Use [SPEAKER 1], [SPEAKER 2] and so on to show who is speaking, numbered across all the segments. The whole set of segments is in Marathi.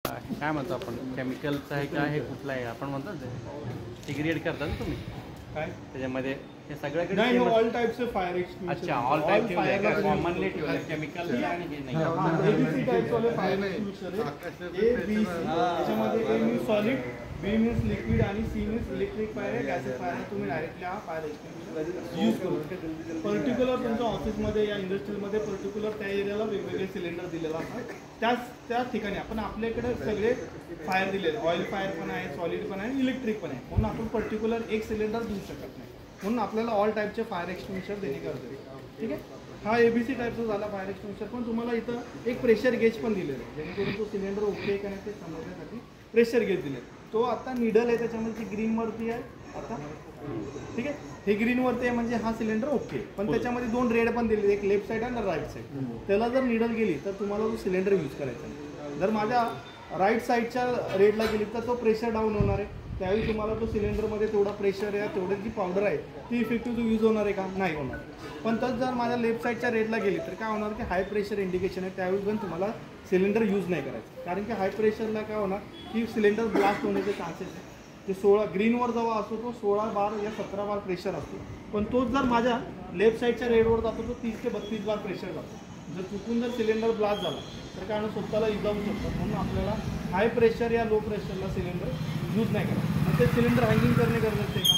[SPEAKER 1] काय म्हणतो आपण केमिकलचं आहे का हे कुठलं आहे आपण म्हणतो ना ते ग्रेड करता ना तुम्ही
[SPEAKER 2] काय
[SPEAKER 1] त्याच्यामध्ये हे सगळ्याकडे
[SPEAKER 2] नाही ऑल टाइप्सचे फायर एक्सटिंग्विशर
[SPEAKER 1] अच्छा ऑल टाइप ठेवले कॉमनली ठेवले केमिकल आणि हे नाही
[SPEAKER 2] एबीसी टाइप्स वाले फायर एक्सटिंग्विशर आहे ए बी सी त्याच्यामध्ये ए मीन्स सॉलिड बी मीन्स लिक्विड आणि सी मीन्स इलेक्ट्रिक फायर आहे गॅसेस फायर आहे तुम्ही डायरेक्टली हा फायर एक्सटिंग्विशर यूज करू पर्टिक्युलर तुमच्या ऑफिसमध्ये या इंडस्ट्रीमध्ये पर्टिक्युलर त्या एरियाला वेगवेगळे सिलेंडर दिलेला असतात त्याच ठिकाणी आपण आपल्याकडे सगळे फायर दिलेले ऑइल फायर पण आहे सॉलिड पण आहे इलेक्ट्रिक पण आहे म्हणून आपण पर्टिक्युलर एक सिलेंडर देऊ शकत नाही म्हणून आपल्याला ऑल टाईपचे फायर एक्सटिंग्विशर देणे गरजेचे आहे ठीक आहे हा एबीसी टाईपचा झाला फायर एक्सटिंग्विशर पण तुम्हाला इथं एक प्रेशर गेज पण दिलेलं आहे जेणेकरून तो सिलेंडर ओके का नाही ते समजण्यासाठी प्रेशर गेज दिले तो आता निडल आहे त्याच्यामध्ये ती ग्रीनवरती आहे आता ठीक आहे हे ग्रीनवरती आहे म्हणजे हा सिलेंडर ओके पण त्याच्यामध्ये दोन रेड पण दिले एक लेफ्ट साईड आणि राईट साईड त्याला जर निडल गेली तर तुम्हाला तो सिलेंडर यूज करायचा नाही जर माझ्या राईट साईडच्या रेडला गेली तर तो प्रेशर डाऊन होणार आहे त्यावेळी तुम्हाला तो सिलेंडरमध्ये तेवढा प्रेशर आहे तेवढी जी पावडर आहे ती इफेक्टिव्ह यूज होणार आहे का नाही होणार पण तर जर माझ्या लेफ्ट साईडच्या रेडला गेली तर काय होणार की हाय प्रेशर इंडिकेशन आहे त्यावेळी पण तुम्हाला सिलेंडर यूज नाही करायचं कारण की हाय प्रेशरला काय होणार की सिलेंडर ब्लास्ट होण्याचे चान्सेस आहे ते 16 ग्रीनवर जेव्हा असतो तो 16 बार या 17 बार प्रेशर असतो पण तोच जर माझ्या लेफ्ट साईडच्या रेडवर जातो तो 30 ते 32 बार प्रेशर जातो जर चुकून जर सिलेंडर ब्लास्ट झाला तर काय स्वतःला इजावू शकतात म्हणून आपल्याला हाय प्रेशर या लो प्रेशरला सिलेंडर यूज नाही करायचं मग ते सिलेंडर हँगिंग करणे गरजेचं आहे का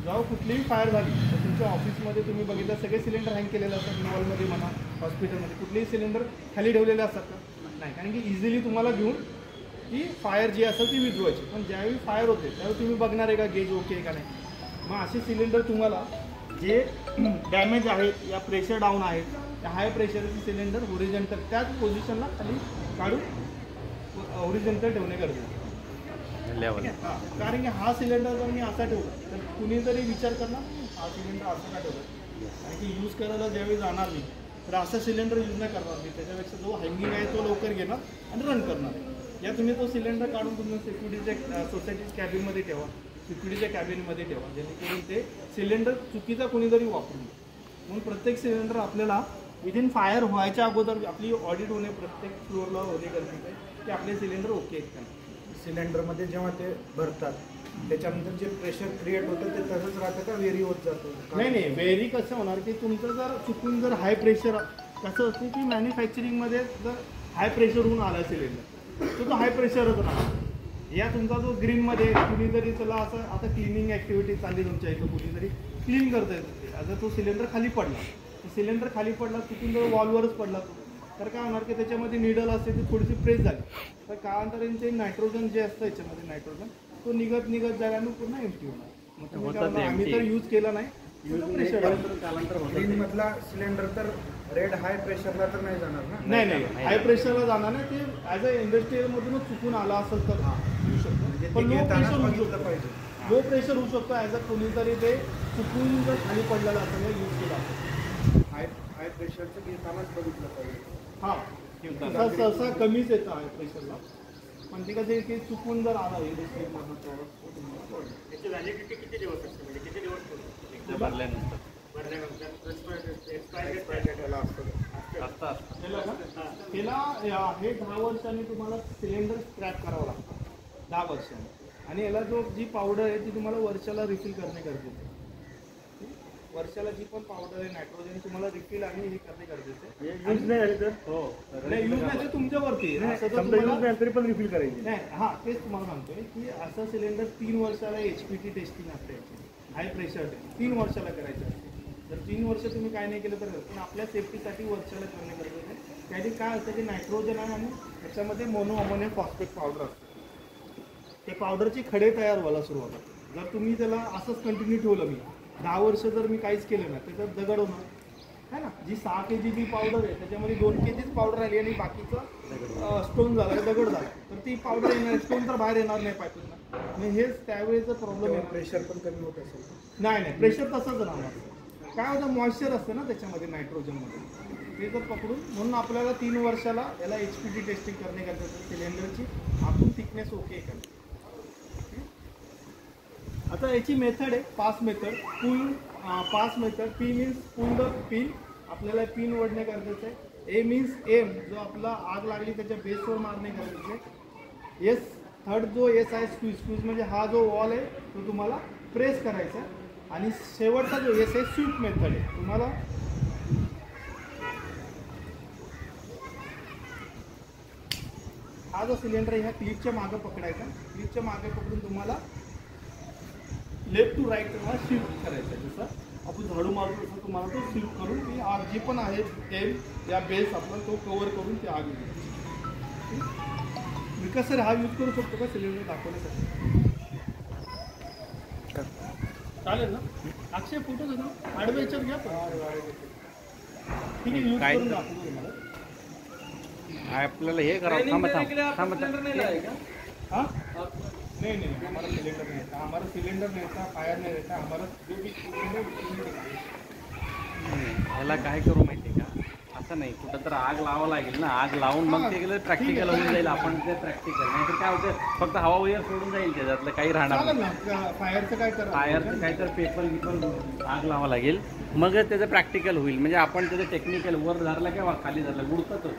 [SPEAKER 2] जेव्हा कुठलीही फायर झाली तर तुमच्या ऑफिसमध्ये तुम्ही बघितलं सगळे सिलेंडर हँग केलेले असतात मॉलमध्ये म्हणा हॉस्पिटलमध्ये कुठलेही सिलेंडर खाली ठेवलेले असतात का नाही कारण की इझिली तुम्हाला घेऊन की फायर जी असेल ती विझवायची पण ज्यावेळी फायर होते त्यावेळी तुम्ही बघणार आहे का गेज ओके आहे का नाही मग असे सिलेंडर तुम्हाला जे डॅमेज आहेत या प्रेशर डाऊन आहेत त्या हाय प्रेशरचे सिलेंडर ओरिजेंटल त्याच पोझिशनला खाली काढून ओरिजेंटल ठेवणे गरजेचं हां कारण की हा सिलेंडर जर मी असा ठेवला तर कुणीतरी विचार करणार हा सिलेंडर असा का ठेवला कारण की यूज करायला ज्यावेळी जाणार मी तर असा सिलेंडर यूज नाही करणार मी त्याच्यापेक्षा जो हँगिंग आहे तो लवकर घेणार आणि रन करणार या तुम्ही तो सिलेंडर काढून तुम्ही सिक्युरिटीच्या सोसायटीच्या कॅबिनमध्ये ठेवा सिक्युरिटीच्या कॅबिनमध्ये ठेवा जेणेकरून ते सिलेंडर चुकीचा कोणीतरी वापरून म्हणून प्रत्येक सिलेंडर आपल्याला विदिन फायर व्हायच्या अगोदर आपली ऑडिट होणे प्रत्येक फ्लोअरला होणे गरजेचं आहे की आपले सिलेंडर ओके आहेत का
[SPEAKER 3] सिलेंडरमध्ये जेव्हा ते भरतात त्याच्यानंतर जे प्रेशर क्रिएट होतं ते तसंच राहतं का व्हेरी होत जातं
[SPEAKER 2] नाही व्हेरी कसं होणार की तुमचं जर चुकून जर हाय प्रेशर कसं असते की मॅन्युफॅक्चरिंगमध्ये जर हाय प्रेशर होऊन आला सिलेंडर तो हाय प्रेशरच राहणार या तुमचा जो ग्रीनमध्ये कुणीतरी त्याला असं आता क्लिनिंग ॲक्टिव्हिटी चालली तुमच्या इथं कुणीतरी क्लीन करता येतं आता तो सिलेंडर खाली पडला सिलेंडर खाली पडला चुकून जर वॉलवरच पडला तर काय होणार की त्याच्यामध्ये निडल असते ती थोडीशी प्रेस झाली तर कालांतराने नायट्रोजन जे असतं याच्यामध्ये नायट्रोजन तो निघत जायला पूर्ण एम्प्टी होणार मग आम्ही तर यूज केला नाही
[SPEAKER 3] मधला सिलेंडर तर रेड हाय प्रेशरला तर नाही जाणार ना
[SPEAKER 2] नाही हाय प्रेशरला जाणार नाही ते ॲज अ इंडस्ट्रीयलमधूनच चुकून आला असेल तर येऊ शकतो पण लो प्रेशर होऊ शकतं पाहिजे लो प्रेशर होऊ शकतो ॲज अ कोणीतरी ते चुकून जर खाली पडलेलं असेल यूज केला असेल
[SPEAKER 3] हाय प्रेशरचं घेतानाच बघितलं पाहिजे
[SPEAKER 2] हां सहसा कमीच येतं हाय प्रेशरला पण ते कसं की चुकून जर आला इंडस्ट्रीमधून
[SPEAKER 4] त्याची व्हॅलिडिटी किती दिवस असते म्हणजे किती दिवस
[SPEAKER 1] भरल्यानंतर
[SPEAKER 2] त्याला हे 10 वर्षांनी तुम्हाला सिलेंडर स्क्रॅप करावं लागतं 10 वर्षांनी आणि याला जी पावडर आहे ती तुम्हाला वर्षाला रिफिल करणे गरजेचं आहे वर्षाला जी पण पावडर आहे नायट्रोजन तुम्हाला रिफिल आणि हे करणे गरजेचं आहे
[SPEAKER 4] यूज नाही झाली तर
[SPEAKER 2] हो नाही यूज नाही तर तुमच्यावरती
[SPEAKER 4] तरी पण रिफिल करायची
[SPEAKER 2] नाही हां तेच तुम्हाला सांगतोय की असं सिलेंडर 3 वर्षाला HPT टेस्टिंग असते हाय प्रेशर 3 वर्षाला करायचं असते जर 3 वर्ष तुम्ही काय नाही केलं तर पण आपल्या सेफ्टीसाठी वर्षाला करणे गरजेचं आहे त्यासाठी काय असतं की नायट्रोजन आहे आणि त्याच्यामध्ये मोनो अमोनियम फॉस्फेट पावडर असते ते पावडरचे खडे तयार व्हायला सुरुवात होते जर तुम्ही त्याला असंच कंटिन्यू ठेवलं मी 10 वर्ष जर मी काहीच केलं नाही त्याच्यात दगड होणार है ना जी 6 kg जी पावडर आहे त्याच्यामध्ये 2 kgच पावडर आली आणि बाकीचं स्टोन झाला दगड झाला तर ती पावडर येणार स्टोन तर बाहेर येणार नाही पाईपला आणि हेच त्यावेळेचा प्रॉब्लेम आहे
[SPEAKER 3] प्रेशर पण कमी होत असेल
[SPEAKER 2] नाही प्रेशर तसंच राहणार काय होतं मॉइश्चर असतं ना त्याच्यामध्ये नायट्रोजनमध्ये ते जर पकडून म्हणून आपल्याला 3 वर्षाला याला HPT टेस्टिंग करणे गरजेचं सिलेंडरची आतून थिकनेस ओके का आता याची मेथड आहे PASS method PASS method P means pull the pin आपल्याला पिन ओढणे गरजेचं आहे ए मीन्स एम जो आपला आग लागली त्याच्या बेसवर मारणे गरजेचं आहे एस थर्ड जो एस आहे स्क्वीज म्हणजे हा जो वॉल आहे तो तुम्हाला प्रेस करायचा आणि शेवटचा जो एस आहे स्वीप मेथड आहे. तुम्हाला हा जो सिलेंडर आहे ह्या क्लिपच्या मागं पकडायचा. क्लिपच्या मागे पकडून तुम्हाला लेफ्ट टू राईट तुम्हाला शिफ्ट करायचं आहे. जसं आपण झाडू मारतो तसं तुम्हाला तो शिफ्ट करून ती आग जी पण आहे तेल या बेस आपला तो कव्हर करून ती आग येईल. विकास सर हा यूज करू शकतो का सिलेंडर दाखवण्यासाठी? चालेल ना? अक्षय फोटो घेतो आडव्या याच्यावर घ्या पण. ठीक आहे यूज
[SPEAKER 1] काय
[SPEAKER 2] करून दाखवतो तुम्हाला.
[SPEAKER 1] आपल्याला हे करावं. थांबा थांबा
[SPEAKER 2] हाँ नहीं नहीं हमारा सिलेंडर नहीं था. हमारा सिलेंडर नहीं था, फायर नहीं रहता. हमारा जो भी
[SPEAKER 1] ह्याला काय करू माहिती आहे का, असं नाही कुठं तर आग लावावं लागेल ना. आग लावून मग ते प्रॅक्टिकल होऊन जाईल. आपण ते प्रॅक्टिकल नाहीतर काय होतं फक्त हवा वगैरे सोडून जाईल त्याच्यातलं काही राहणार
[SPEAKER 2] चालेल
[SPEAKER 1] नाही.
[SPEAKER 2] ना. फायरचं काय करा,
[SPEAKER 1] फायरचं काय तर पेपर गिपर आग लावावं लागेल मग त्याचं प्रॅक्टिकल होईल. म्हणजे आपण त्याचं टेक्निकल वर धरला किंवा खाली धरला उडतंच